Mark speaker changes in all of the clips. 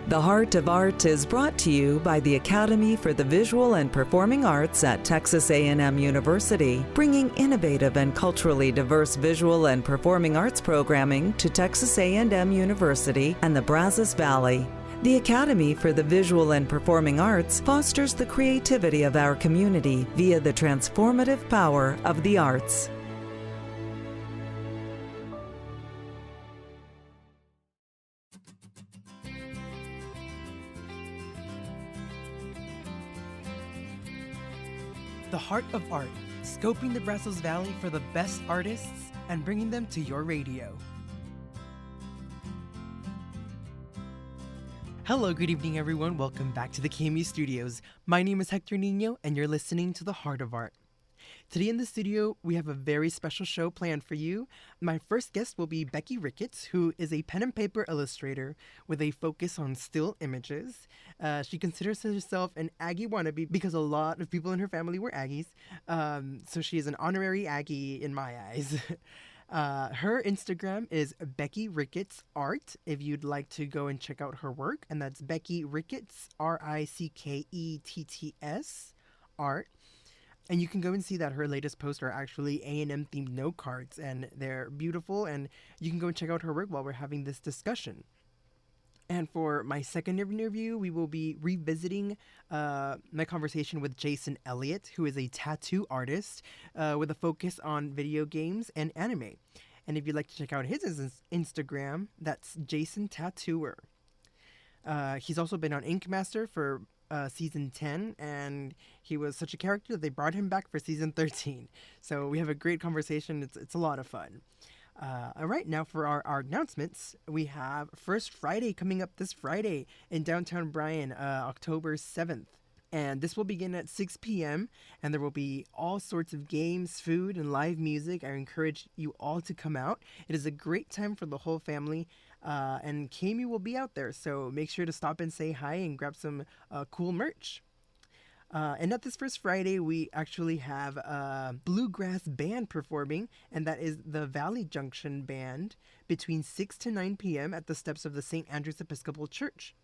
Speaker 1: The Heart of Art is brought to you by the Academy for the Visual and Performing Arts at Texas A&M University, bringing innovative and culturally diverse visual and performing arts programming to Texas A&M University and the Brazos Valley. The Academy for the Visual and Performing Arts fosters the creativity of our community via the transformative power of the arts.
Speaker 2: The Heart of Art, scoping the Brazos Valley for the best artists and bringing them to your radio. Hello, good evening, everyone. Welcome back to the KMU Studios. My name is Hector Nino, and you're listening to The Heart of Art. Today in the studio, we have a very special show planned for you. My first guest will be Becky Ricketts, who is a pen and paper illustrator with a focus on still images. She considers herself an Aggie wannabe because a lot of people in her family were Aggies. So she is an honorary Aggie in my eyes. Her Instagram is Becky Ricketts Art, if you'd like to go and check out her work. And that's Becky Ricketts, Ricketts Art. And you can go and see that her latest posts are actually A&M themed note cards, and they're beautiful, and you can go and check out her work while we're having this discussion. And for my second interview, we will be revisiting my conversation with Jason Elliott, who is a tattoo artist with a focus on video games and anime. And if you'd like to check out his Instagram, that's Jason Tattooer. He's also been on Ink Master for season 10, and he was such a character that they brought him back for season 13. So we have a great conversation. It's a lot of fun. All right, now for our announcements, we have First Friday coming up this Friday in downtown Bryan, October 7th. And this will begin at 6 p.m. and there will be all sorts of games, food, and live music. I encourage you all to come out. It is a great time for the whole family, and KMU will be out there. So make sure to stop and say hi and grab some cool merch. And at this First Friday, we actually have a bluegrass band performing, and that is the Valley Junction Band between 6 to 9 p.m. at the steps of the St. Andrew's Episcopal Church.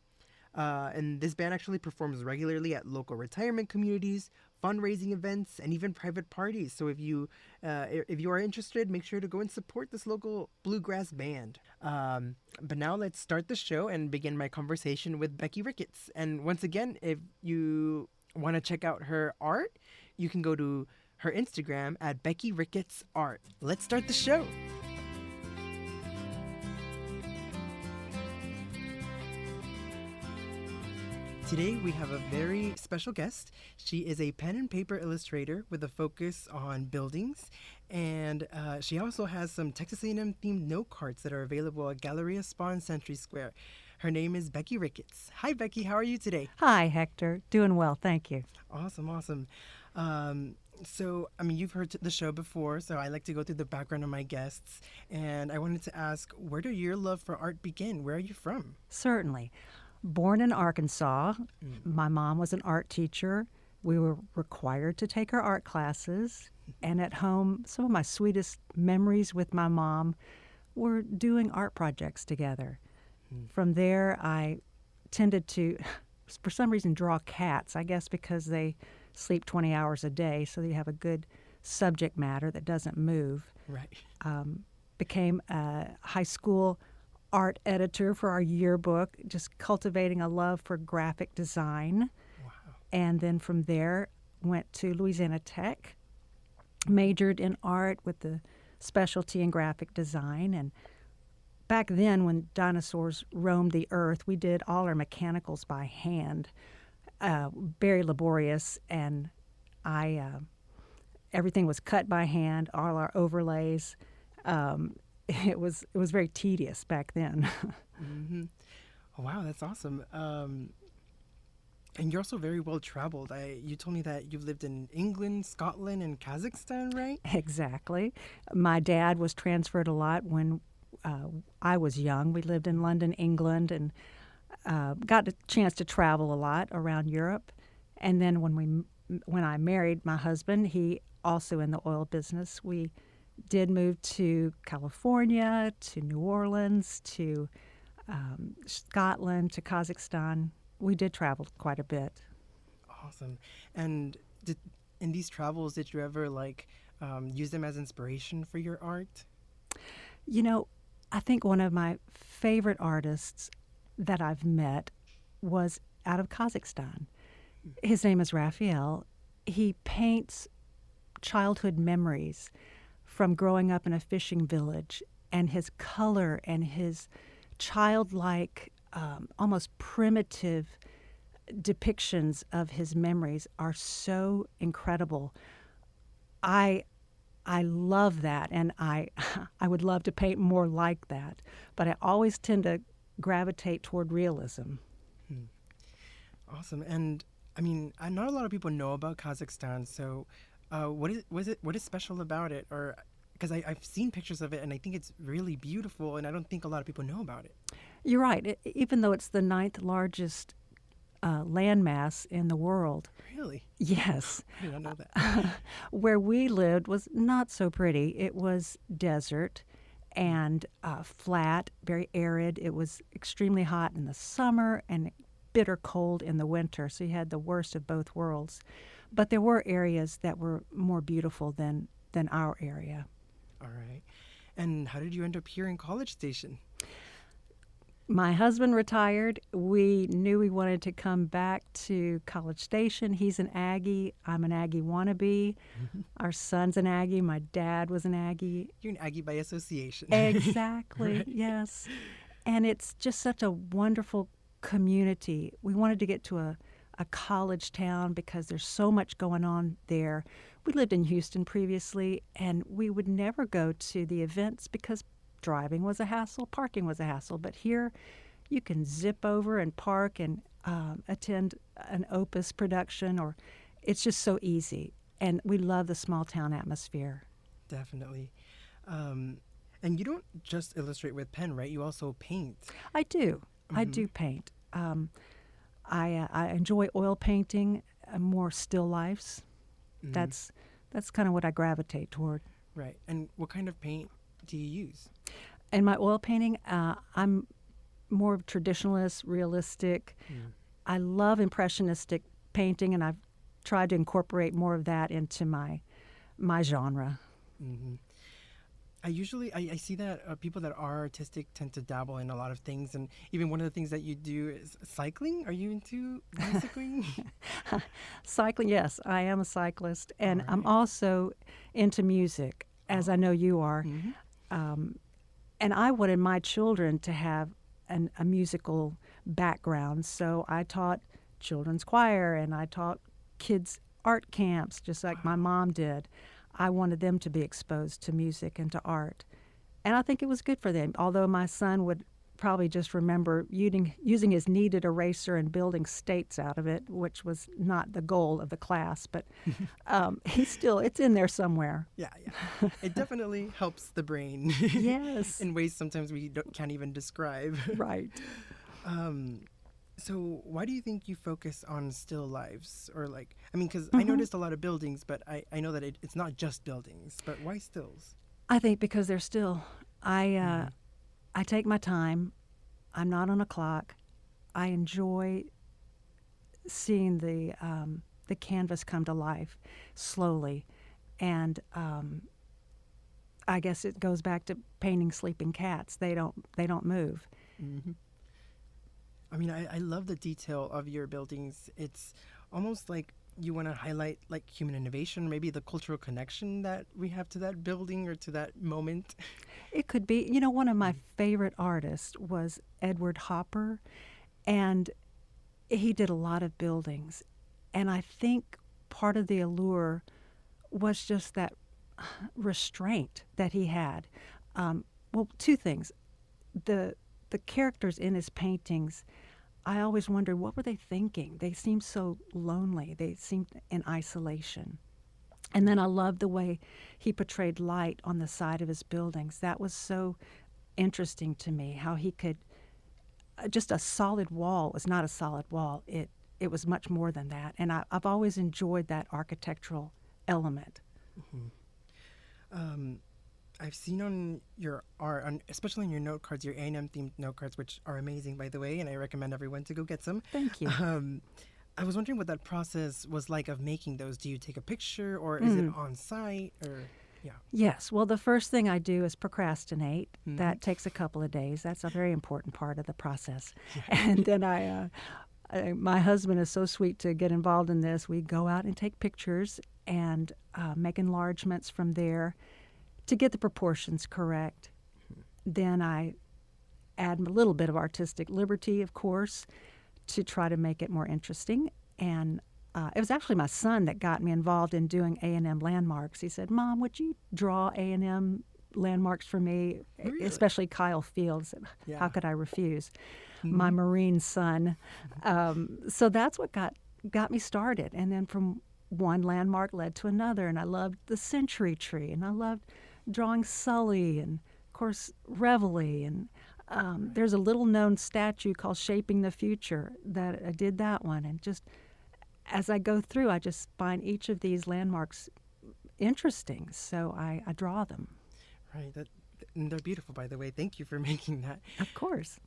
Speaker 2: And this band actually performs regularly at local retirement communities, fundraising events, and even private parties. So if you are interested, make sure to go and support this local bluegrass band. But now let's start the show and begin my conversation with Becky Ricketts. And once again, if you want to check out her art, you can go to her Instagram at Becky Ricketts Art. Let's start the show. Today we have a very special guest. She is a pen and paper illustrator with a focus on buildings, and she also has some Texas A&M themed note cards that are available at Galleria Spa in Century Square. Her name is Becky Ricketts. Hi, Becky. How are you today?
Speaker 3: Hi, Hector. Doing well, thank you.
Speaker 2: Awesome. So, you've heard the show before, so I like to go through the background of my guests, and I wanted to ask, where did your love for art begin? Where are you from?
Speaker 3: Certainly. Born in Arkansas, my mom was an art teacher. We were required to take our art classes, and at home, some of my sweetest memories with my mom were doing art projects together. From there, I tended to, for some reason, draw cats, I guess because they sleep 20 hours a day, so you have a good subject matter that doesn't move.
Speaker 2: Right.
Speaker 3: Became a high school art editor for our yearbook, just cultivating a love for graphic design.
Speaker 2: Wow.
Speaker 3: And then from there, went to Louisiana Tech, majored in art with the specialty in graphic design. And back then, when dinosaurs roamed the earth, we did all our mechanicals by hand, very laborious, and everything was cut by hand, all our overlays. It was very tedious back then.
Speaker 2: Mm-hmm. Oh, wow, that's awesome. And you're also very well traveled. You told me that you've lived in England, Scotland, and Kazakhstan, right?
Speaker 3: Exactly. My dad was transferred a lot when I was young. We lived in London, England, and got a chance to travel a lot around Europe. And then when I married my husband, he also in the oil business, we did move to California, to New Orleans, to Scotland to Kazakhstan. We did travel quite a bit.
Speaker 2: Awesome. And in these travels, did you ever use them as inspiration for your art?
Speaker 3: You know, I think one of my favorite artists that I've met was out of Kazakhstan. His name is Raphael. He paints childhood memories from growing up in a fishing village, and his color and his childlike, almost primitive depictions of his memories are so incredible. I love that, and I would love to paint more like that, but I always tend to gravitate toward realism.
Speaker 2: Awesome. And I mean, not a lot of people know about Kazakhstan, so what is special about it? Or because I've seen pictures of it and I think it's really beautiful, and I don't think a lot of people know about it.
Speaker 3: You're right. Even though it's the ninth largest landmass in the world.
Speaker 2: Really?
Speaker 3: Yes.
Speaker 2: I did not know that.
Speaker 3: Where we lived was not so pretty. It was desert and flat, very arid. It was extremely hot in the summer and bitter cold in the winter, so you had the worst of both worlds. But there were areas that were more beautiful than our area.
Speaker 2: All right. And how did you end up here in College Station?
Speaker 3: My husband retired. We knew we wanted to come back to College Station. He's an Aggie. I'm an Aggie wannabe. Our son's an Aggie. My dad was an Aggie.
Speaker 2: You're an Aggie by association.
Speaker 3: Exactly,
Speaker 2: Right.
Speaker 3: yes. And it's just such a wonderful community. We wanted to get to a college town because there's so much going on there. We lived in Houston previously, and we would never go to the events because driving was a hassle, parking was a hassle. But here, you can zip over and park and attend an Opus production, or it's just so easy. And we love the small town atmosphere.
Speaker 2: Definitely. And you don't just illustrate with pen, right? You also paint.
Speaker 3: I do. I do paint. I enjoy oil painting, more still lifes. That's kind of what I gravitate toward.
Speaker 2: Right. And what kind of paint do you use?
Speaker 3: In my oil painting, I'm more traditionalist, realistic. I love impressionistic painting, and I've tried to incorporate more of that into my genre.
Speaker 2: I see that people that are artistic tend to dabble in a lot of things, and even one of the things that you do is cycling. Are you into bicycling?
Speaker 3: Cycling, yes, I am a cyclist, and I'm also into music, as I know you are. And I wanted my children to have a musical background, so I taught children's choir and I taught kids art camps, just like my mom did. I wanted them to be exposed to music and to art. And I think it was good for them, although my son would probably just remember using his kneaded eraser and building states out of it, which was not the goal of the class. But it's in there somewhere.
Speaker 2: Yeah. It definitely helps the brain.
Speaker 3: Yes.
Speaker 2: In ways sometimes we can't even describe.
Speaker 3: Right.
Speaker 2: So why do you think you focus on still lives? Or because I noticed a lot of buildings, but I know that it's not just buildings. But why stills?
Speaker 3: I think because they're still. I take my time. I'm not on a clock. I enjoy seeing the canvas come to life slowly, and I guess it goes back to painting sleeping cats. They don't move.
Speaker 2: I mean, I love the detail of your buildings. It's almost like you want to highlight human innovation, maybe the cultural connection that we have to that building or to that moment.
Speaker 3: It could be. One of my favorite artists was Edward Hopper, and he did a lot of buildings. And I think part of the allure was just that restraint that he had. Well, two things. The characters in his paintings, I always wondered, what were they thinking? They seemed so lonely. They seemed in isolation. And then I loved the way he portrayed light on the side of his buildings. That was so interesting to me, how he could, just a solid wall was not a solid wall. It was much more than that. And I've always enjoyed that architectural element.
Speaker 2: I've seen on your art, especially on your note cards, your A&M themed note cards, which are amazing, by the way, and I recommend everyone to go get some.
Speaker 3: Thank you.
Speaker 2: I was wondering what that process was like of making those. Do you take a picture, or is it on site, or yeah?
Speaker 3: Yes. Well, the first thing I do is procrastinate. That takes a couple of days. That's a very important part of the process. And then my husband is so sweet to get involved in this. We go out and take pictures and make enlargements from there to get the proportions correct. Then I add a little bit of artistic liberty, of course, to try to make it more interesting. And it was actually my son that got me involved in doing A&M landmarks. He said, "Mom, would you draw A&M landmarks for me?"
Speaker 2: Really?
Speaker 3: Especially Kyle Fields.
Speaker 2: Yeah.
Speaker 3: How could I refuse? My Marine son. So that's what got me started. And then from one landmark led to another. And I loved the Century Tree, and I loved drawing Sully, and of course Reveille, and there's a little known statue called Shaping the Future that I did that one. And just as I go through, I just find each of these landmarks interesting, so I draw them.
Speaker 2: Right. And they're beautiful, by the way. Thank you for making that.
Speaker 3: Of course.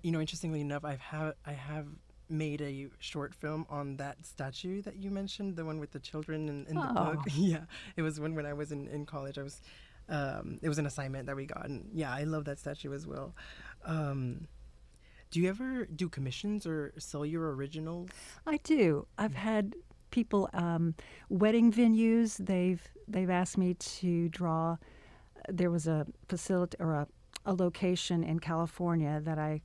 Speaker 2: Interestingly enough, I have made a short film on that statue that you mentioned, the one with the children in the book. Yeah, it was when I was in college. It was an assignment that we got, and yeah, I love that statue as well. Do you ever do commissions or sell your originals?
Speaker 3: I do. I've had people, wedding venues. They've asked me to draw. There was a facility or a location in California that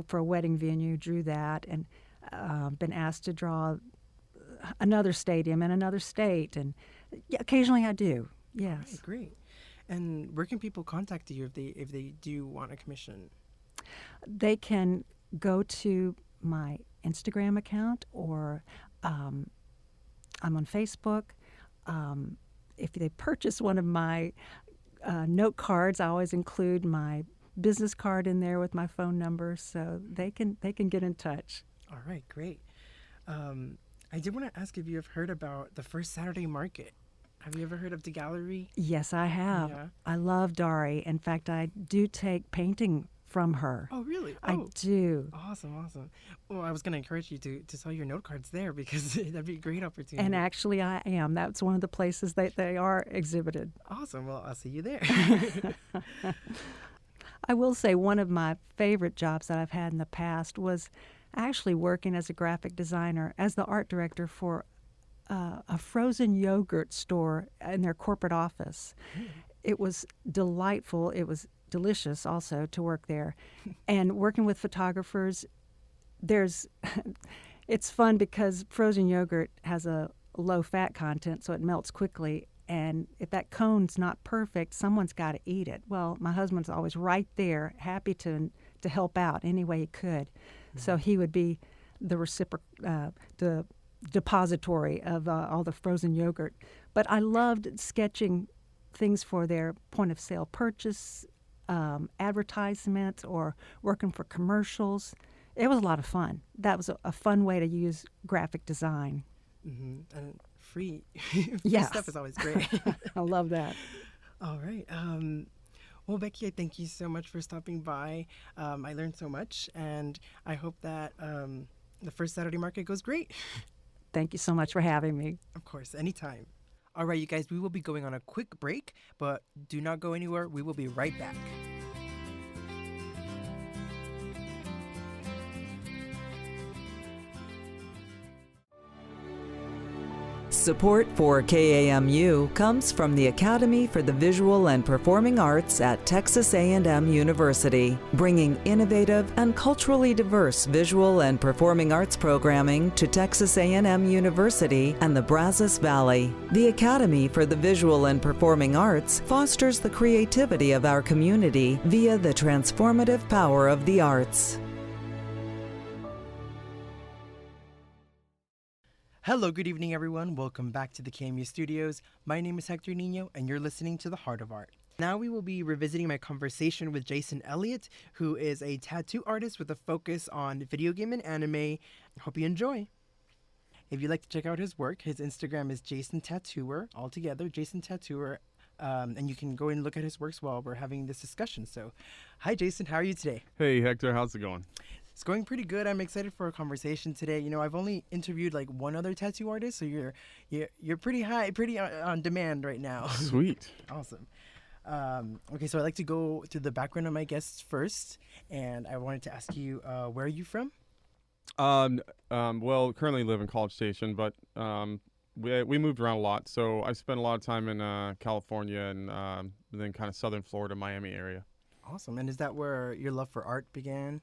Speaker 3: for a wedding venue, drew that, and been asked to draw another stadium in another state, and yeah, occasionally I do. Yes.
Speaker 2: Right, great. And where can people contact you if they do want a commission?
Speaker 3: They can go to my Instagram account, or I'm on Facebook. If they purchase one of my note cards, I always include my business card in there with my phone number, so they can get in touch.
Speaker 2: All right, great. I did want to ask if you have heard about the First Saturday Market. Have you ever heard of the gallery?
Speaker 3: Yes, I have.
Speaker 2: Yeah.
Speaker 3: I love Dari. In fact, I do take painting from her.
Speaker 2: Oh, really?
Speaker 3: I do.
Speaker 2: Awesome. Well, I was going to encourage you to sell your note cards there, because that'd be a great opportunity.
Speaker 3: And actually, I am. That's one of the places that they are exhibited.
Speaker 2: Awesome. Well, I'll see you there.
Speaker 3: I will say one of my favorite jobs that I've had in the past was actually working as a graphic designer, as the art director for a frozen yogurt store in their corporate office. It was delightful. It was delicious also to work there. And working with photographers, it's fun because frozen yogurt has a low fat content, so it melts quickly. And if that cone's not perfect, someone's got to eat it. Well, my husband's always right there, happy to help out any way he could. So he would be the depository of all the frozen yogurt. But I loved sketching things for their point of sale purchase, advertisements, or working for commercials. It was a lot of fun. That was a fun way to use graphic design.
Speaker 2: Mm-hmm. And free
Speaker 3: Yes.
Speaker 2: stuff is always great.
Speaker 3: I love that.
Speaker 2: All right. Well, Becky, I thank you so much for stopping by. I learned so much, and I hope that the First Saturday Market goes great.
Speaker 3: Thank you so much for having me.
Speaker 2: Of course, anytime. All right, you guys, we will be going on a quick break, but do not go anywhere. We will be right back.
Speaker 1: Support for KAMU comes from the Academy for the Visual and Performing Arts at Texas A&M University, bringing innovative and culturally diverse visual and performing arts programming to Texas A&M University and the Brazos Valley. The Academy for the Visual and Performing Arts fosters the creativity of our community via the transformative power of the arts.
Speaker 2: Hello, good evening, everyone. Welcome back to the KMU Studios. My name is Hector Nino, and you're listening to The Heart of Art. Now we will be revisiting my conversation with Jason Elliott, who is a tattoo artist with a focus on video game and anime. Hope you enjoy. If you'd like to check out his work, his Instagram is Jason Tattooer, altogether, Jason Tattooer, And you can go and look at his works while we're having this discussion. So, hi, Jason. How are you today?
Speaker 4: Hey, Hector, how's it going?
Speaker 2: It's going pretty good. I'm excited for a conversation today. You know, I've only interviewed like one other tattoo artist, so you're pretty high, pretty on demand right now.
Speaker 4: Sweet.
Speaker 2: Awesome. Okay, so I'd like to go through the background of my guests first, and I wanted to ask you, where are you from?
Speaker 4: Well, currently live in College Station, but we moved around a lot. So I spent a lot of time in California and then kind of southern Florida, Miami area.
Speaker 2: Awesome. And is that where your love for art began?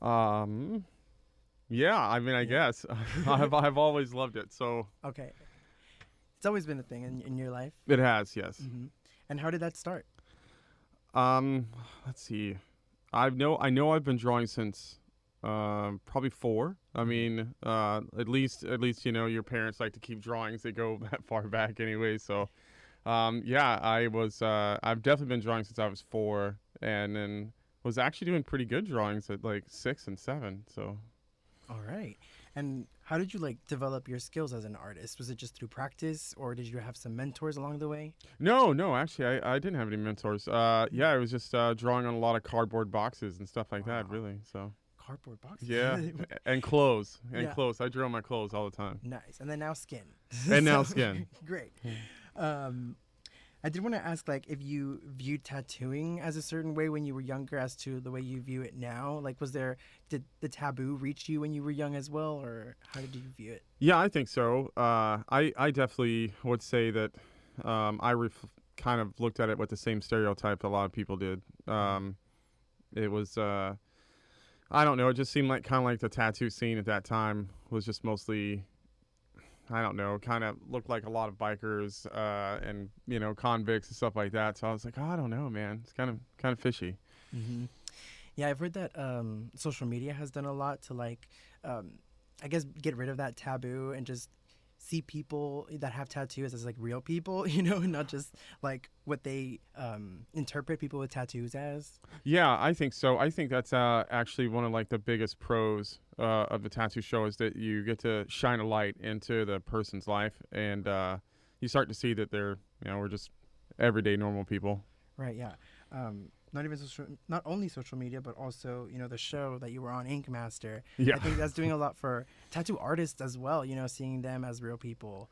Speaker 4: Yeah, I mean, I guess I've always loved it. So
Speaker 2: Okay. It's always been a thing in your life.
Speaker 4: it has, yes.
Speaker 2: Hmm. And how did that start?
Speaker 4: Let's see. I know I've been drawing since probably 4. I mean, at least your parents like to keep drawings that go that far back anyway. So, yeah, I've definitely been drawing since I was 4, and then was actually doing pretty good drawings at like 6 and 7. So,
Speaker 2: All right. And how did you like develop your skills as an artist? Was it just through practice, or did you have some mentors along the way?
Speaker 4: no, actually, I didn't have any mentors. Yeah, I was just drawing on a lot of cardboard boxes and stuff like that,
Speaker 2: Wow.
Speaker 4: really. So,
Speaker 2: Cardboard boxes.
Speaker 4: yeah, and clothes,
Speaker 2: Yeah.
Speaker 4: I drew on my clothes all the time,
Speaker 2: Nice. And then now skin.
Speaker 4: and now skin.
Speaker 2: Great. I did want to ask, like, if you viewed tattooing as a certain way when you were younger as to the way you view it now. Like, did the taboo reach you when you were young as well, or how did you view it?
Speaker 4: Yeah, I think so. I definitely would say that kind of looked at it with the same stereotype a lot of people did. It was, I don't know, it just seemed like kind of like the tattoo scene at that time was just mostly, I don't know, kind of looked like a lot of bikers and, convicts and stuff like that. So I was like, oh, I don't know, man. It's kind of fishy.
Speaker 2: Mm-hmm. Yeah, I've heard that social media has done a lot to, like, I guess, get rid of that taboo and just see people that have tattoos as like real people, not just like what they interpret people with tattoos as.
Speaker 4: Yeah, I think so. I think that's actually one of like the biggest pros of the tattoo show is that you get to shine a light into the person's life, and you start to see that they're, we're just everyday normal people.
Speaker 2: Right. Yeah. Not only social media, but also the show that you were on, Ink Master.
Speaker 4: Yeah.
Speaker 2: I think that's doing a lot for tattoo artists as well. Seeing them as real people.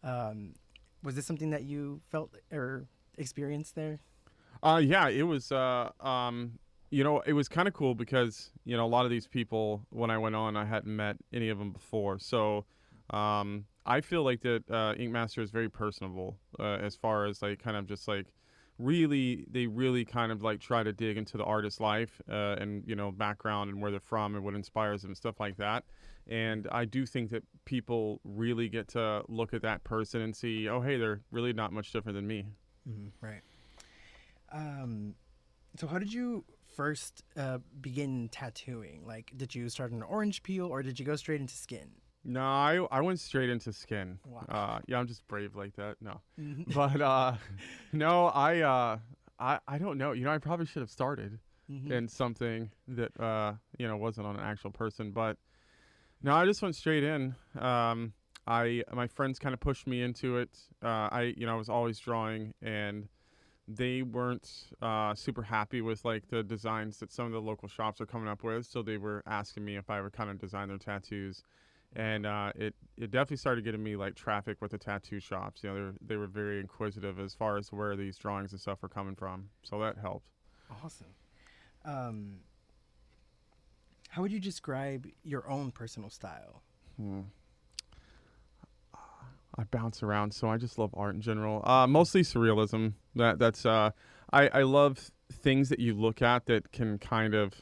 Speaker 2: Was this something that you felt or experienced there?
Speaker 4: Yeah, it was. It was kind of cool because a lot of these people when I went on, I hadn't met any of them before. So I feel like that Ink Master is very personable as far as like kind of just like. They really kind of like try to dig into the artist's life and background and where they're from and what inspires them and stuff like that. And I do think that people really get to look at that person and see, oh, hey, they're really not much different than me.
Speaker 2: Mm-hmm. Right. So how did you first begin tattooing? Like, did you start on an orange peel or did you go straight into skin?
Speaker 4: No, I went straight into skin.
Speaker 2: Wow.
Speaker 4: Yeah, I'm just brave like that. No,
Speaker 2: Mm-hmm.
Speaker 4: but no, I don't know. I probably should have started
Speaker 2: Mm-hmm.
Speaker 4: in something that wasn't on an actual person. But no, I just went straight in. My friends kind of pushed me into it. I was always drawing, and they weren't super happy with like the designs that some of the local shops are coming up with. So they were asking me if I would kind of design their tattoos. And it definitely started getting me like traffic with the tattoo shops. They were very inquisitive as far as where these drawings and stuff were coming from. So that helped.
Speaker 2: Awesome. How would you describe your own personal style?
Speaker 4: I bounce around, so I just love art in general. Mostly surrealism. That's I love things that you look at that can kind of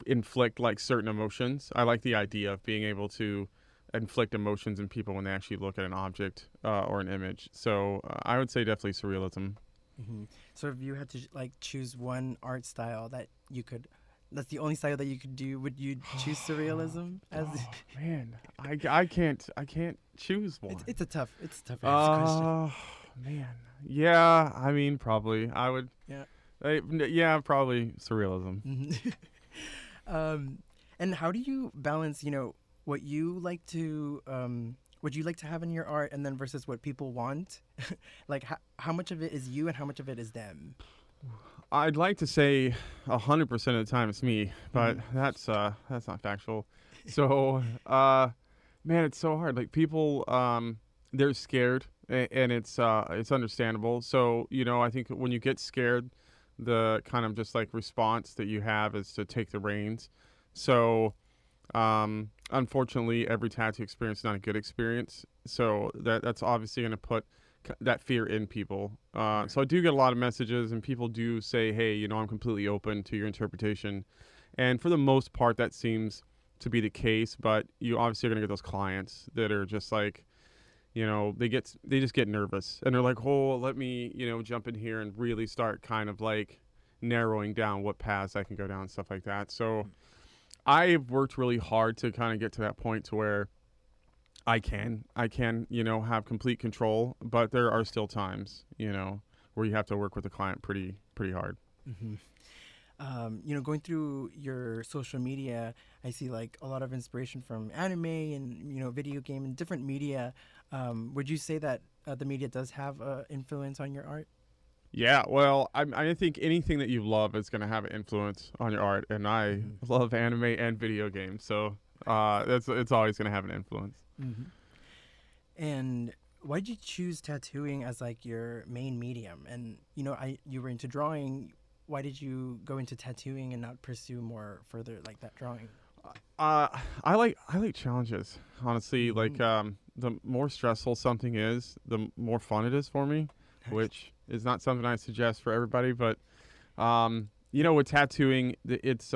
Speaker 4: inflict like certain emotions. I like the idea of being able to inflict emotions in people when they actually look at an object or an image. So I would say definitely surrealism.
Speaker 2: Mm-hmm. So if you had to like choose one art style that's the only style that you could do, would you choose surrealism as?
Speaker 4: Oh, man, I can't choose one.
Speaker 2: It's a tough question.
Speaker 4: Oh man, yeah. I mean, probably I would.
Speaker 2: Yeah.
Speaker 4: Yeah, probably surrealism.
Speaker 2: Mm-hmm. And how do you balance, what you like to would you like to have in your art, and then versus what people want? Like how much of it is you and how much of it is them?
Speaker 4: I'd like to say 100% of the time it's me, but that's not factual. So, man, it's so hard. Like people, they're scared, and it's understandable. So, I think when you get scared, the kind of just like response that you have is to take the reins. So, unfortunately, every tattoo experience is not a good experience. So that's obviously going to put that fear in people. So I do get a lot of messages, and people do say, hey, I'm completely open to your interpretation. And for the most part, that seems to be the case. But you obviously are going to get those clients that are just like, they just get nervous, and they're like, oh, let me, jump in here and really start kind of like narrowing down what paths I can go down and stuff like that. So I've worked really hard to kind of get to that point to where I can, have complete control, but there are still times, where you have to work with the client pretty hard.
Speaker 2: Mm-hmm. Going through your social media, I see like a lot of inspiration from anime and, video game and different media. Would you say that the media does have influence on your art?
Speaker 4: Yeah, well, I think anything that you love is going to have an influence on your art, and I love anime and video games, so it's always going to have an influence.
Speaker 2: Mm-hmm. And why did you choose tattooing as like your main medium? And you were into drawing. Why did you go into tattooing and not pursue more further like that drawing?
Speaker 4: I like challenges, honestly. Like the more stressful something is, the more fun it is for me, which is not something I suggest for everybody. But with tattooing, it's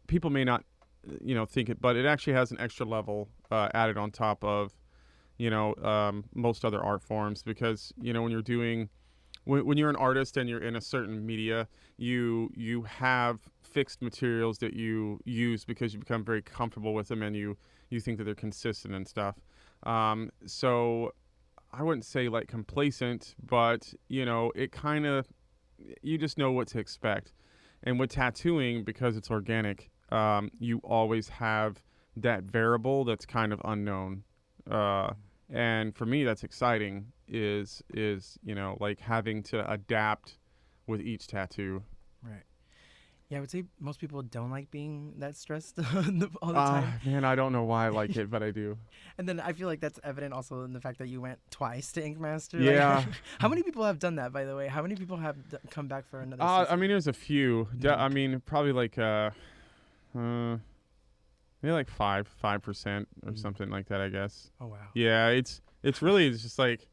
Speaker 4: people may not think it, but it actually has an extra level added on top of most other art forms, because when you're doing when you're an artist and you're in a certain media, you have fixed materials that you use because you become very comfortable with them, and you think that they're consistent and stuff. So I wouldn't say like complacent, but it kind of, you just know what to expect. And with tattooing, because it's organic, you always have that variable that's kind of unknown. And for me, that's exciting, is like having to adapt with each tattoo.
Speaker 2: Right. Yeah, I would say most people don't like being that stressed all the time.
Speaker 4: Man, I don't know why I like it, but I do.
Speaker 2: And then I feel like that's evident also in the fact that you went twice to Ink Master.
Speaker 4: Yeah.
Speaker 2: Like, how many people have done that, by the way? How many people have come back for another season?
Speaker 4: I mean, there's a few. I mean, probably like maybe like 5% or something like that, I guess.
Speaker 2: Oh wow.
Speaker 4: Yeah, it's just like,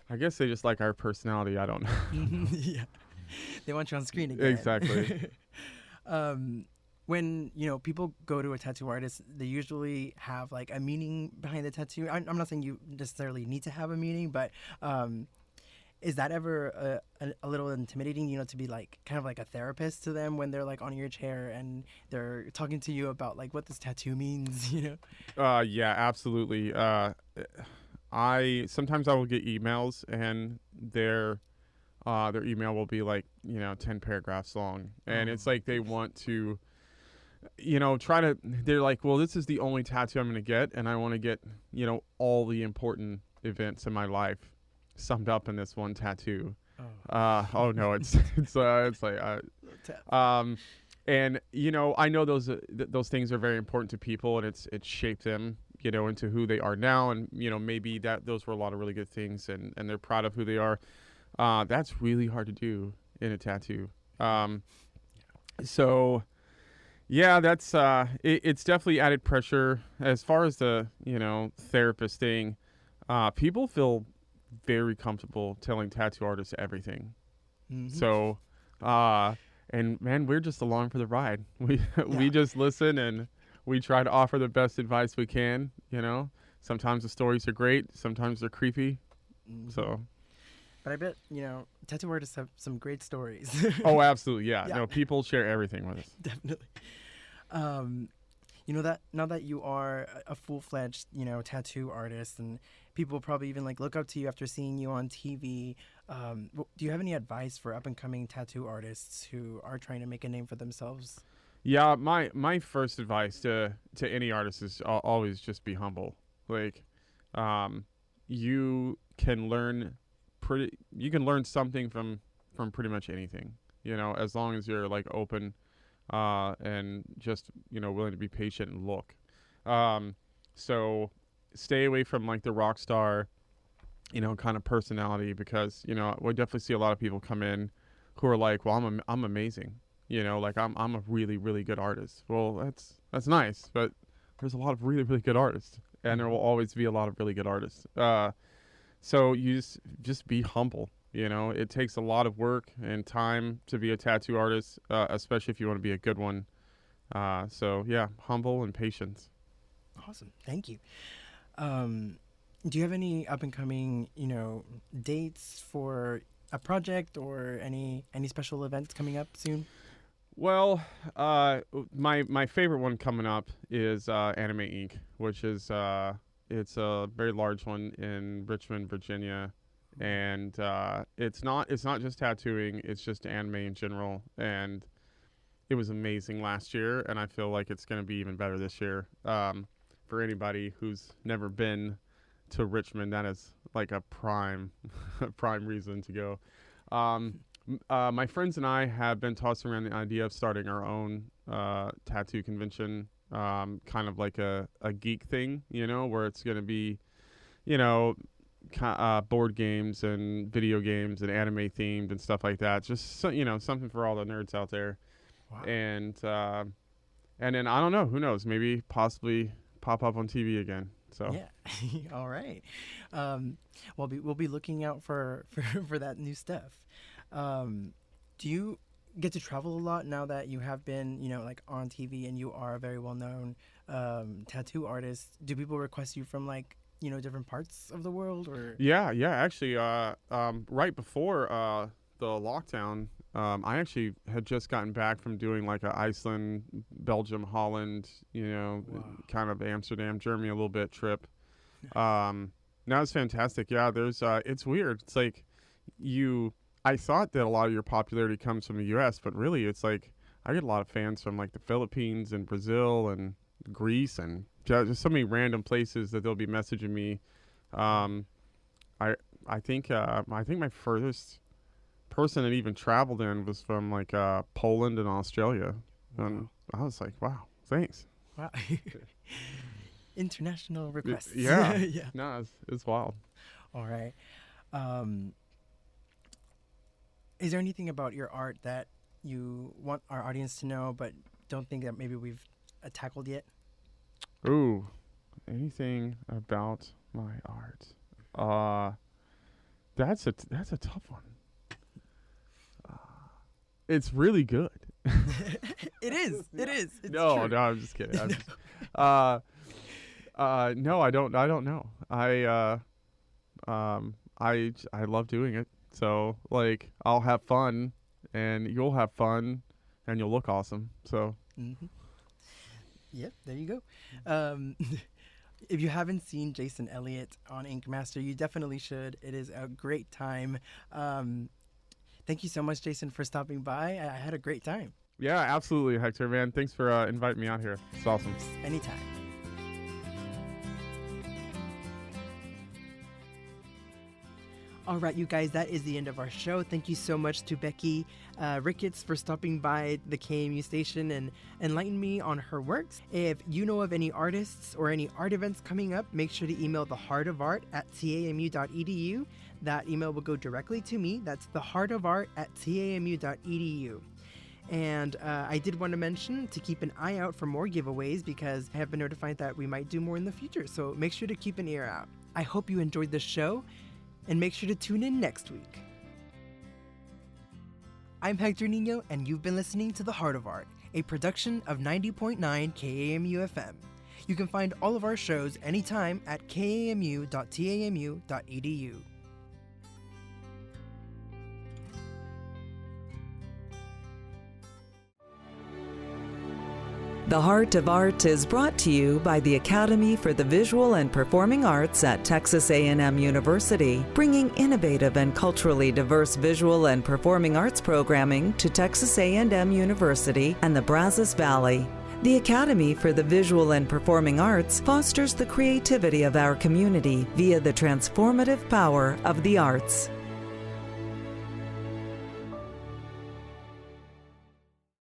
Speaker 4: I guess they just like our personality. I don't know.
Speaker 2: Yeah. They want you on screen again.
Speaker 4: Exactly.
Speaker 2: When people go to a tattoo artist, they usually have like a meaning behind the tattoo. I'm not saying you necessarily need to have a meaning, but is that ever a little intimidating, to be like kind of like a therapist to them when they're like on your chair and they're talking to you about like what this tattoo means?
Speaker 4: Yeah, absolutely. Sometimes I will get emails, and their email will be like 10 paragraphs long, and it's like they want to they're like, well, this is the only tattoo I'm going to get, and I want to get all the important events in my life summed up in this one tattoo. Oh no, it's like and I know those things are very important to people, and it's shaped them into who they are now, and maybe those were a lot of really good things, and they're proud of who they are. That's really hard to do in a tattoo. So yeah, that's it's definitely added pressure. As far as the therapist thing, people feel very comfortable telling tattoo artists everything. Mm-hmm. So and man, we're just along for the ride. We just listen, and we try to offer the best advice we can. Sometimes the stories are great, sometimes they're creepy. Mm-hmm. So
Speaker 2: but I bet, tattoo artists have some great stories.
Speaker 4: Oh, absolutely. Yeah. No, people share everything with us.
Speaker 2: Definitely. That now that you are a full-fledged, tattoo artist, and people probably even like look up to you after seeing you on TV, do you have any advice for up-and-coming tattoo artists who are trying to make a name for themselves?
Speaker 4: Yeah, my first advice to any artist is always just be humble. Like, you can learn something from pretty much anything, as long as you're like open and just willing to be patient and look. So stay away from like the rock star kind of personality, because we definitely see a lot of people come in who are like, well, I'm amazing, like I'm a really, really good artist. Well, that's nice, but there's a lot of really, really good artists, and there will always be a lot of really good artists. So you just be humble. It takes a lot of work and time to be a tattoo artist, especially if you want to be a good one. So yeah, humble and patience.
Speaker 2: Awesome. Thank you. Do you have any up and coming, dates for a project or any special events coming up soon?
Speaker 4: Well, my favorite one coming up is Anime Inc., which is it's a very large one in Richmond, Virginia, and it's not just tattooing; it's just anime in general. And it was amazing last year, and I feel like it's going to be even better this year. For anybody who's never been to Richmond, that is like a prime reason to go. My friends and I have been tossing around the idea of starting our own tattoo convention, kind of like a geek thing, where it's going to be, board games and video games and anime themed and stuff like that. Just something for all the nerds out there.
Speaker 2: Wow.
Speaker 4: And then I don't know, who knows? Maybe possibly pop up on TV again. So
Speaker 2: yeah, all right. We'll be looking out for that new stuff. Do you get to travel a lot now that you have been, like on TV and you are a very well known tattoo artist? Do people request you from like different parts of the world or?
Speaker 4: Yeah. Actually, right before the lockdown, I actually had just gotten back from doing like a Iceland, Belgium, Holland,
Speaker 2: Wow.
Speaker 4: kind of Amsterdam, Germany a little bit trip. Now it's fantastic. Yeah, there's it's weird. It's like I thought that a lot of your popularity comes from the U.S., but really it's like I get a lot of fans from like the Philippines and Brazil and Greece and just so many random places that they'll be messaging me. I think my furthest person that even traveled in was from like Poland and Australia, and I was like, wow, thanks.
Speaker 2: Wow. International requests.
Speaker 4: Yeah.
Speaker 2: Yeah.
Speaker 4: No, it's wild.
Speaker 2: All right. Is there anything about your art that you want our audience to know but don't think that maybe we've tackled yet?
Speaker 4: Ooh, anything about my art? That's a tough one. It's really good.
Speaker 2: It is. It's
Speaker 4: no,
Speaker 2: true.
Speaker 4: no, I'm just kidding. I'm just, no, I don't know. I love doing it. So like, I'll have fun, and you'll have fun, and you'll look awesome. So.
Speaker 2: Mm-hmm. Yep, there you go. If you haven't seen Jason Elliott on Ink Master, you definitely should. It is a great time. Thank you so much, Jason, for stopping by. I had a great time.
Speaker 4: Yeah, absolutely, Hector, man. Thanks for inviting me out here. It's awesome.
Speaker 2: Anytime. All right, you guys, that is the end of our show. Thank you so much to Becky Ricketts for stopping by the KMU station and enlightening me on her works. If you know of any artists or any art events coming up, make sure to email theheartofart@tamu.edu. That email will go directly to me. That's theheartofart@tamu.edu. And I did want to mention to keep an eye out for more giveaways because I have been notified that we might do more in the future. So make sure to keep an ear out. I hope you enjoyed the show. And make sure to tune in next week. I'm Hector Nino, and you've been listening to The Heart of Art, a production of 90.9 KAMU FM. You can find all of our shows anytime at kamu.tamu.edu.
Speaker 1: The Heart of Art is brought to you by the Academy for the Visual and Performing Arts at Texas A&M University, bringing innovative and culturally diverse visual and performing arts programming to Texas A&M University and the Brazos Valley. The Academy for the Visual and Performing Arts fosters the creativity of our community via the transformative power of the arts.